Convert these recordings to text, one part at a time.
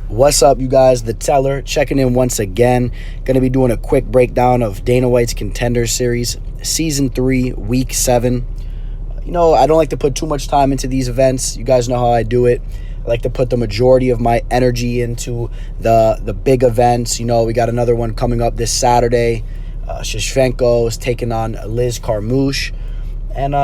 What's up, you guys? The Teller checking in once again. Going to be doing a quick breakdown of Dana White's Contender Series, Season 3, Week 7. I don't like to put too much time into these events. You guys know how I do it. I like to put the majority of my energy into the big events. We got another one coming up this Saturday. Shishvenko is taking on Liz Carmouche. And,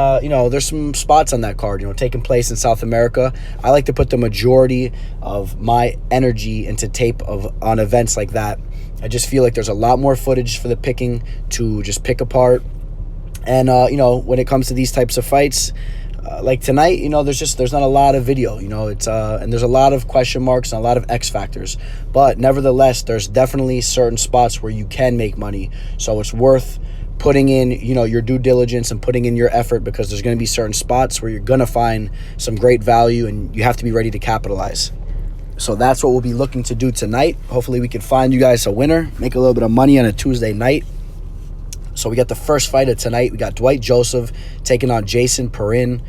there's some spots on that card, taking place in South America. I like to put the majority of my energy into tape on events like that. I just feel like there's a lot more footage for the picking to just pick apart. And, when it comes to these types of fights, like tonight, there's not a lot of video, and there's a lot of question marks and a lot of X factors. But nevertheless, there's definitely certain spots where you can make money. So it's worth putting in, your due diligence and putting in your effort, because there's going to be certain spots where you're going to find some great value and you have to be ready to capitalize. So that's what we'll be looking to do tonight. Hopefully we can find you guys a winner, make a little bit of money on a Tuesday night. So we got the first fight of tonight. We got Dwight Joseph taking on Jason Pirin.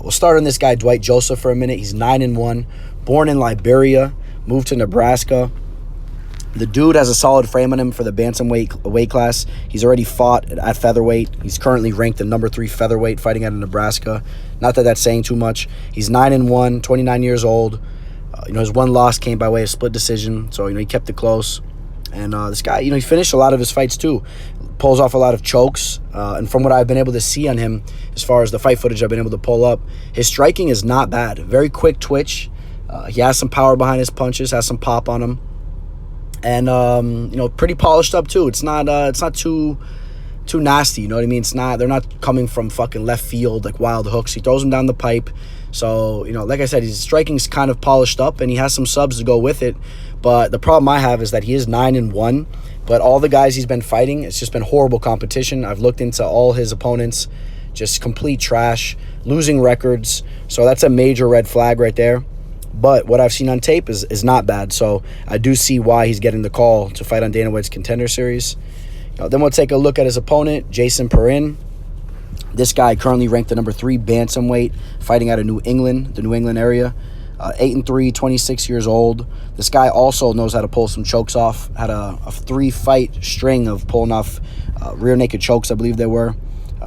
We'll start on this guy, Dwight Joseph, for a minute. He's 9-1, born in Liberia, moved to Nebraska. The dude has a solid frame on him for the bantamweight weight class. He's already fought at featherweight. He's currently ranked the number 3 featherweight, fighting out of Nebraska. Not that that's saying too much. He's 9-1, 29 years old. His one loss came by way of split decision, so he kept it close. And this guy, he finished a lot of his fights too. Pulls off a lot of chokes. And from what I've been able to see on him, as far as the fight footage I've been able to pull up, his striking is not bad. Very quick twitch. He has some power behind his punches, has some pop on him. And pretty polished up too. It's not too nasty, you know what I mean? They're not coming from fucking left field like wild hooks. He throws them down the pipe. So, like I said, his striking's kind of polished up and he has some subs to go with it. But the problem I have is that he is 9-1, but all the guys he's been fighting, it's just been horrible competition. I've looked into all his opponents, just complete trash, losing records. So that's a major red flag right there. But what I've seen on tape is not bad. So I do see why he's getting the call to fight on Dana White's Contender Series. Then we'll take a look at his opponent, Jason Pirin. This guy currently ranked the number 3 bantamweight, fighting out of New England, the New England area. 8-3, 26 years old. This guy also knows how to pull some chokes off. Had a 3-fight string of pulling off rear naked chokes, I believe they were.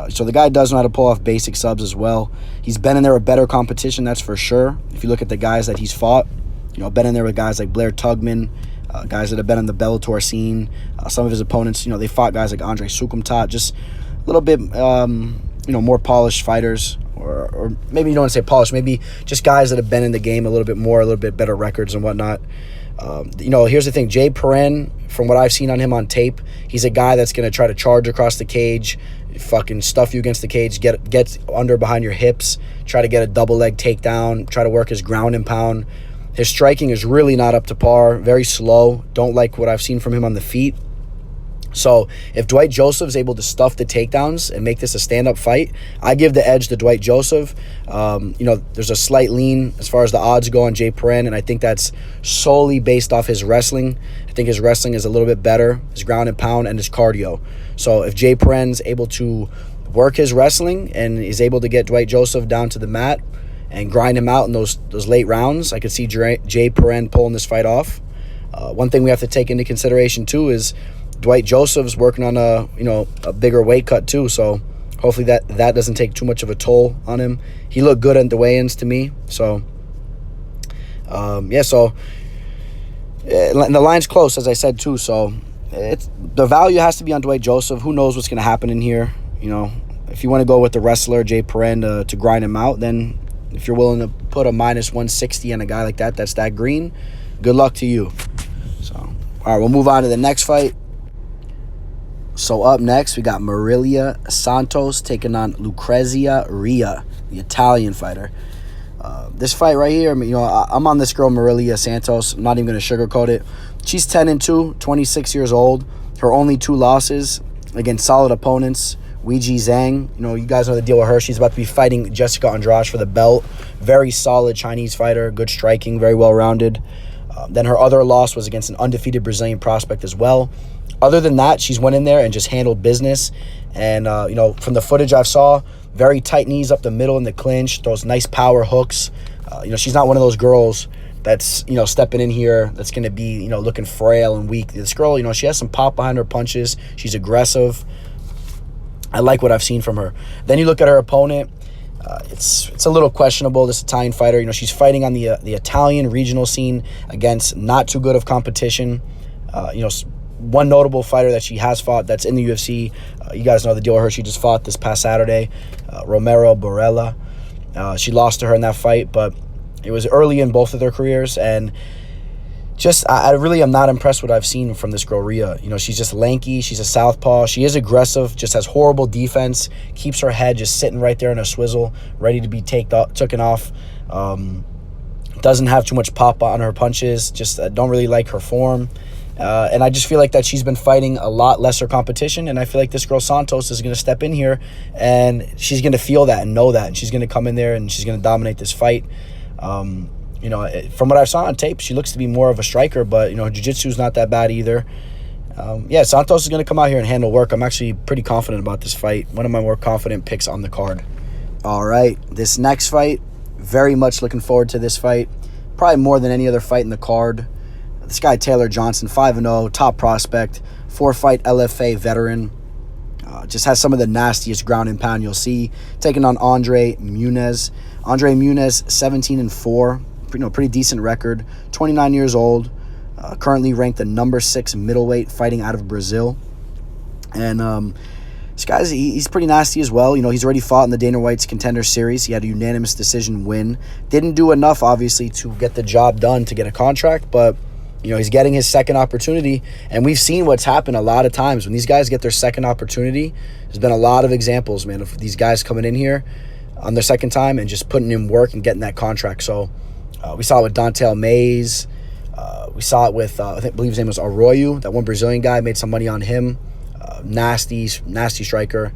So the guy does know how to pull off basic subs as well. He's been in there with better competition, that's for sure. If you look at the guys that he's fought, been in there with guys like Blair Tugman, guys that have been on the Bellator scene. Some of his opponents, they fought guys like Andre Sukumtat, just a little bit, more polished fighters. Or maybe you don't want to say polished, maybe just guys that have been in the game a little bit more, a little bit better records and whatnot. Here's the thing. Jay Pirin, from what I've seen on him on tape, he's a guy that's going to try to charge across the cage, fucking stuff you against the cage, get under behind your hips, try to get a double leg takedown, try to work his ground and pound. His striking is really not up to par, very slow. Don't like what I've seen from him on the feet. So if Dwight Joseph is able to stuff the takedowns and make this a stand-up fight, I give the edge to Dwight Joseph. There's a slight lean as far as the odds go on Jay Pirin, and I think that's solely based off his wrestling. I think his wrestling is a little bit better, his ground and pound, and his cardio. So if Jay Pirin's able to work his wrestling and is able to get Dwight Joseph down to the mat and grind him out in those late rounds, I could see Jay Pirin pulling this fight off. One thing we have to take into consideration too is Dwight Joseph's working on a bigger weight cut too, so hopefully that doesn't take too much of a toll on him. He looked good at the weigh-ins to me, so and the line's close, as I said too, so the value has to be on Dwight Joseph. Who knows what's going to happen in here? If you want to go with the wrestler Jay Pirin to grind him out, then if you're willing to put a -160 on a guy like that, that's that green, good luck to you. So all right, we'll move on to the next fight. So up next, we got Marilia Santos taking on Lucrezia Ria, the Italian fighter. This fight right here, I'm on this girl, Marilia Santos. I'm not even going to sugarcoat it. She's 10-2, 26 years old. Her only 2 losses against solid opponents. Weiji Zhang, you guys know the deal with her. She's about to be fighting Jessica Andrade for the belt. Very solid Chinese fighter, good striking, very well-rounded. Then her other loss was against an undefeated Brazilian prospect as well. Other than that, she's went in there and just handled business. And, from the footage I saw, very tight knees up the middle in the clinch, throws nice power hooks. She's not one of those girls that's, stepping in here, that's going to be, looking frail and weak. This girl, she has some pop behind her punches. She's aggressive. I like what I've seen from her. Then you look at her opponent. It's a little questionable, this Italian fighter. She's fighting on the Italian regional scene against not too good of competition. One notable fighter that she has fought that's in the UFC, you guys know the deal with her. She just fought this past Saturday, Romero Borella. She lost to her in that fight, but it was early in both of their careers, and just I really am not impressed with what I've seen from this girl, Rhea. She's just lanky. She's a southpaw. She is aggressive, just has horrible defense, keeps her head just sitting right there in a swizzle, ready to be taken off. Doesn't have too much pop on her punches. Just don't really like her form. And I just feel like that she's been fighting a lot lesser competition, and I feel like this girl Santos is going to step in here, and she's going to feel that and know that, and she's going to come in there and she's going to dominate this fight. From what I saw on tape, she looks to be more of a striker, but, jiu-jitsu is not that bad either. Santos is going to come out here and handle work. I'm actually pretty confident about this fight. One of my more confident picks on the card. All right, this next fight, very much looking forward to this fight. Probably more than any other fight in the card. This guy, Taylor Johnson, 5-0, top prospect, 4-fight LFA veteran. Just has some of the nastiest ground and pound you'll see. Taking on Andre Munez. Andre Munez, 17-4. Pretty decent record. 29 years old. Currently ranked the number 6 middleweight, fighting out of Brazil. And this guy's he's pretty nasty as well. He's already fought in the Dana White's Contender series. He had a unanimous decision win. Didn't do enough, obviously, to get the job done to get a contract, but he's getting his second opportunity, and we've seen what's happened a lot of times. When these guys get their second opportunity, there's been a lot of examples, man, of these guys coming in here on their second time and just putting in work and getting that contract. So we saw it with Dontel Mays. We saw it with, I believe his name was Arroyo, that one Brazilian guy, made some money on him. Nasty striker.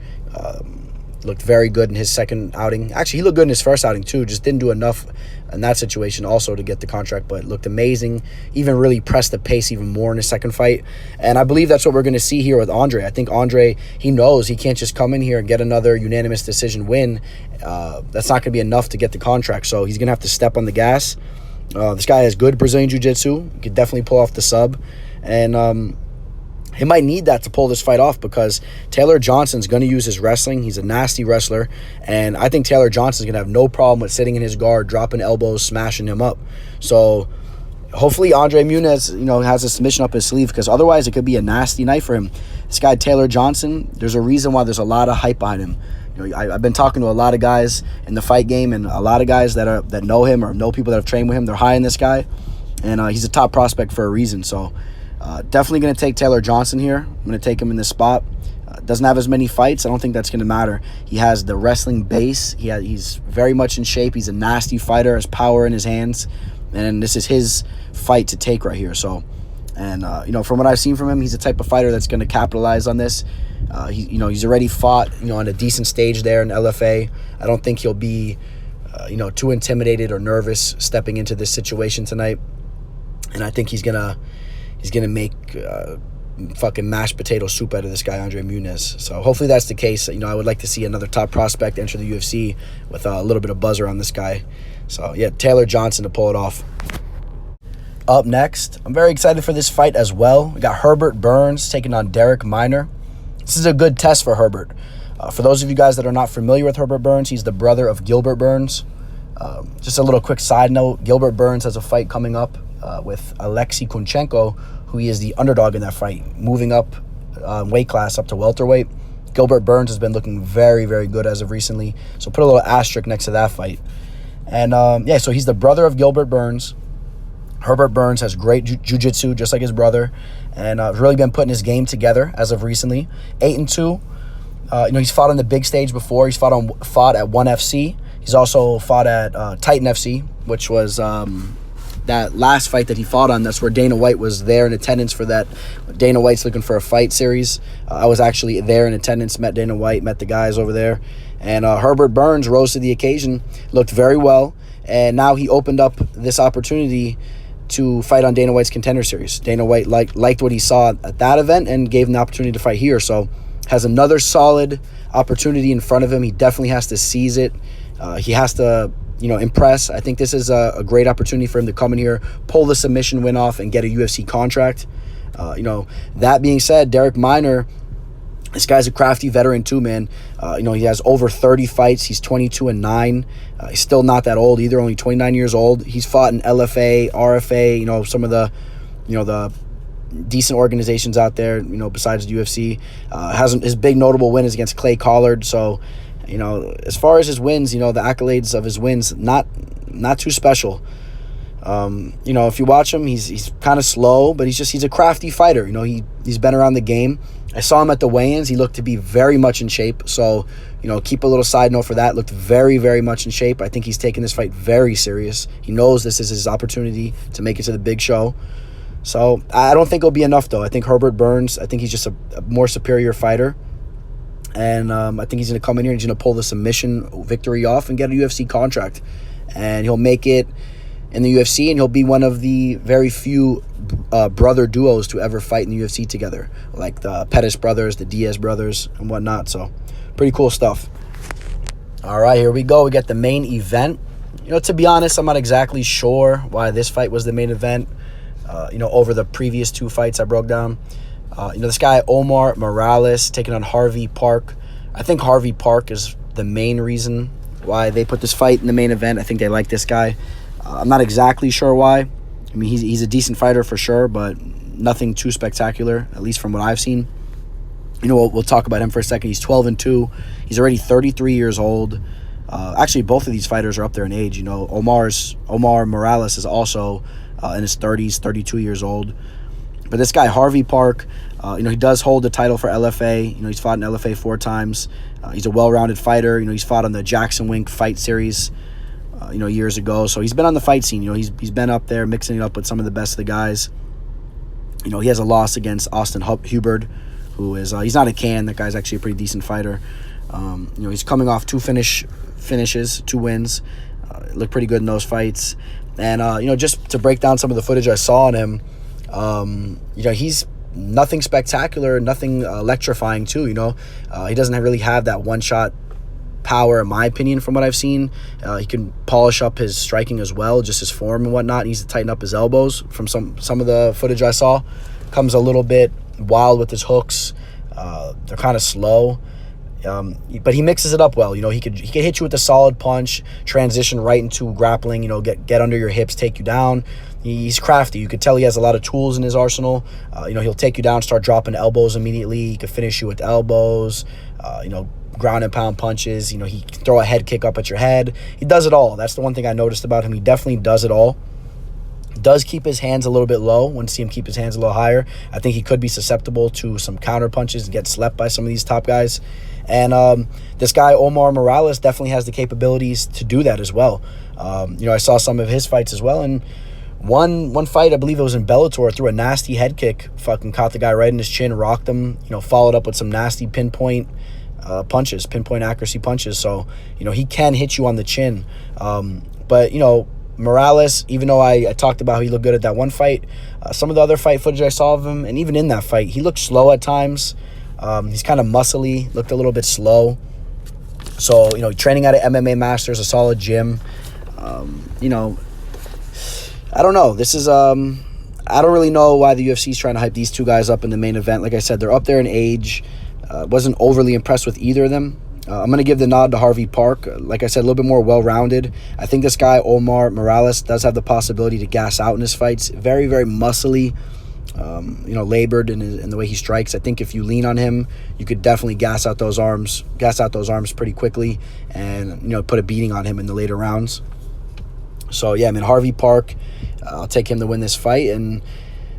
Looked very good in his second outing. Actually, he looked good in his first outing too. Just didn't do enough in that situation also to get the contract, but looked amazing. Even really pressed the pace even more in his second fight. And I believe that's what we're going to see here with Andre. I think Andre, he knows he can't just come in here and get another unanimous decision win. That's not going to be enough to get the contract, so he's going to have to step on the gas. This guy has good Brazilian jiu-jitsu. He could definitely pull off the sub. And he might need that to pull this fight off, because Taylor Johnson's going to use his wrestling. He's a nasty wrestler, and I think Taylor Johnson's going to have no problem with sitting in his guard, dropping elbows, smashing him up. So hopefully Andre Munez, has a submission up his sleeve, because otherwise it could be a nasty night for him. This guy, Taylor Johnson, there's a reason why there's a lot of hype behind him. I've been talking to a lot of guys in the fight game, and a lot of guys that know him or know people that have trained with him. They're high in this guy, and he's a top prospect for a reason. So definitely going to take Taylor Johnson here. I'm going to take him in this spot. Doesn't have as many fights. I don't think that's going to matter. He has the wrestling base. He's very much in shape. He's a nasty fighter, has power in his hands, and this is his fight to take right here. So, and from what I've seen from him, he's the type of fighter that's going to capitalize on this. He's already fought, on a decent stage there in LFA. I don't think he'll be, too intimidated or nervous stepping into this situation tonight. And I think he's gonna make fucking mashed potato soup out of this guy, Andre Munez. So hopefully that's the case. I would like to see another top prospect enter the UFC with a little bit of buzzer on this guy. So yeah, Taylor Johnson to pull it off. Up next, I'm very excited for this fight as well. We got Herbert Burns taking on Derek Minor. This is a good test for Herbert. For those of you guys that are not familiar with Herbert Burns, he's the brother of Gilbert Burns. Just a little quick side note, Gilbert Burns has a fight coming up with Alexei Kunchenko, who he is the underdog in that fight, moving up weight class up to welterweight. Gilbert Burns has been looking very, very good as of recently, so put a little asterisk next to that fight. And so he's the brother of Gilbert Burns. Herbert Burns has great jiu-jitsu, just like his brother, and really been putting his game together as of recently. 8-2. He's fought on the big stage before. He's fought at 1FC. He's also fought at Titan FC, which was that last fight that he fought on. That's where Dana White was there in attendance for that. Dana White's looking for a fight series. I was actually there in attendance, met Dana White, met the guys over there. And Herbert Burns rose to the occasion, looked very well, and now he opened up this opportunity to fight on Dana White's Contender series. Dana White liked what he saw at that event and gave him the opportunity to fight here. So has another solid opportunity in front of him. He definitely has to seize it. He has to impress. I think this is a great opportunity for him to come in here, pull the submission win off, and get a UFC contract. That being said, Derek Minor, this guy's a crafty veteran too, man. He has over 30 fights. He's 22-9. He's still not that old either, only 29 years old. He's fought in LFA, RFA, some of the, the decent organizations out there, besides the UFC. His big notable win is against Clay Collard. So, as far as his wins, the accolades of his wins, not too special. If you watch him, he's kind of slow, but he's a crafty fighter. He's been around the game. I saw him at the weigh-ins. He looked to be very much in shape. So, keep a little side note for that. Looked very, very much in shape. I think he's taking this fight very serious. He knows this is his opportunity to make it to the big show. So, I don't think it'll be enough, though. I think Herbert Burns, I think he's just a more superior fighter. And I think he's going to come in here and he's going to pull the submission victory off and get a UFC contract. And he'll make it in the UFC, and he'll be one of the very few brother duos to ever fight in the UFC together, like the Pettis brothers, the Diaz brothers, and whatnot. So, pretty cool stuff. All right, here we go. We got the main event. To be honest, I'm not exactly sure why this fight was the main event, over the previous two fights I broke down. This guy, Omar Morales, taking on Harvey Park. I think Harvey Park is the main reason why they put this fight in the main event. I think they like this guy. I'm not exactly sure why. I mean, he's a decent fighter for sure, but nothing too spectacular, at least from what I've seen. We'll talk about him for a second. He's 12-2. He's already 33 years old. Actually, both of these fighters are up there in age. Omar Morales is also in his 30s, 32 years old. But this guy, Harvey Park, he does hold the title for LFA. He's fought in LFA 4 times. He's a well-rounded fighter. He's fought on the Jackson Wink fight series, years ago. So he's been on the fight scene. He's been up there mixing it up with some of the best of the guys. He has a loss against Austin Herbert, who is, he's not a can. That guy's actually a pretty decent fighter. He's coming off 2 finishes, 2 wins. Looked pretty good in those fights. And, just to break down some of the footage I saw on him, he's nothing spectacular, nothing electrifying too. He doesn't really have that one-shot power, in my opinion, from what I've seen. He can polish up his striking as well, just his form and whatnot. He needs to tighten up his elbows. From some of the footage I saw, comes a little bit wild with his hooks. They're kind of slow. But he mixes it up well. He could hit you with a solid punch, transition right into grappling, get under your hips, take you down. He's crafty. You could tell he has a lot of tools in his arsenal. He'll take you down, start dropping elbows immediately. He could finish you with elbows, ground and pound punches. He can throw a head kick up at your head. He does it all. That's the one thing I noticed about him. He definitely does it all. Does keep his hands a little bit low. Want to see him keep his hands a little higher. I think he could be susceptible to some counter punches and get slept by some of these top guys. And this guy, Omar Morales, definitely has the capabilities to do that as well. I saw some of his fights as well. And one fight, I believe it was in Bellator, threw a nasty head kick, fucking caught the guy right in his chin, rocked him, followed up with some nasty pinpoint accuracy punches. So, he can hit you on the chin. But, Morales, even though I talked about how he looked good at that one fight, some of the other fight footage I saw of him, and even in that fight, he looked slow at times. He's kind of muscly, looked a little bit slow. So, training at an MMA Masters, a solid gym. I don't know. This is, I don't really know why the UFC is trying to hype these two guys up in the main event. Like I said, they're up there in age. Wasn't overly impressed with either of them. I'm going to give the nod to Harvey Park. Like I said, a little bit more well-rounded. I think this guy, Omar Morales, does have the possibility to gas out in his fights. Very, very muscly, labored in the way he strikes. I think if you lean on him, you could definitely gas out those arms pretty quickly and, put a beating on him in the later rounds. So, yeah, Harvey Park, I'll take him to win this fight. And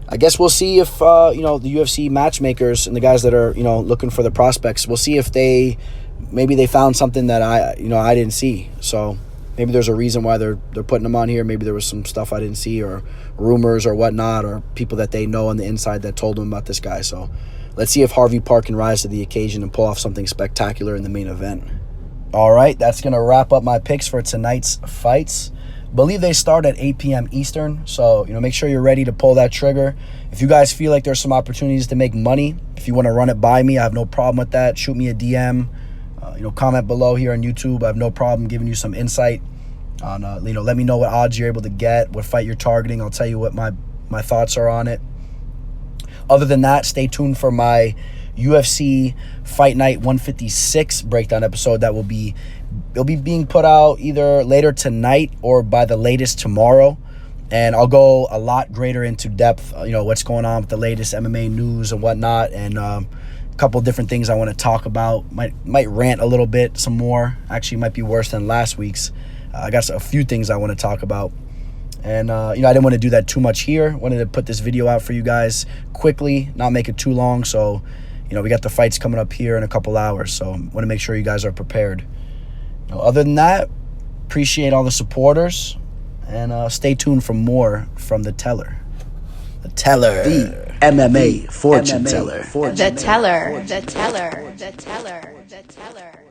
I guess we'll see if, the UFC matchmakers and the guys that are, looking for the prospects, we'll see if maybe they found something that I didn't see. So maybe there's a reason why they're putting them on here. Maybe there was some stuff I didn't see, or rumors or whatnot, or people that they know on the inside that told them about this guy. So let's see if Harvey Park can rise to the occasion and pull off something spectacular in the main event. All right, that's going to wrap up my picks for tonight's fights. Believe they start at 8 p.m. Eastern, so make sure you're ready to pull that trigger. If you guys feel like there's some opportunities to make money, if you want to run it by me, I have no problem with that. Shoot me a DM, comment below here on YouTube. I have no problem giving you some insight On let me know what odds you're able to get, what fight you're targeting. I'll tell you what my thoughts are on it. Other than that, stay tuned for my UFC Fight Night 156 breakdown episode that will be being put out either later tonight or by the latest tomorrow. And I'll go a lot greater into depth, what's going on with the latest MMA news and whatnot, and a couple different things I want to talk about. Might rant a little bit, some more. Actually, might be worse than last week's. I got a few things I want to talk about. And, I didn't want to do that too much here. Wanted to put this video out for you guys quickly, not make it too long. So, we got the fights coming up here in a couple hours. So, want to make sure you guys are prepared. Other than that, appreciate all the supporters. And stay tuned for more from the Teller. The Teller. The MMA fortune teller. The Teller. The Teller. The Teller. The Teller.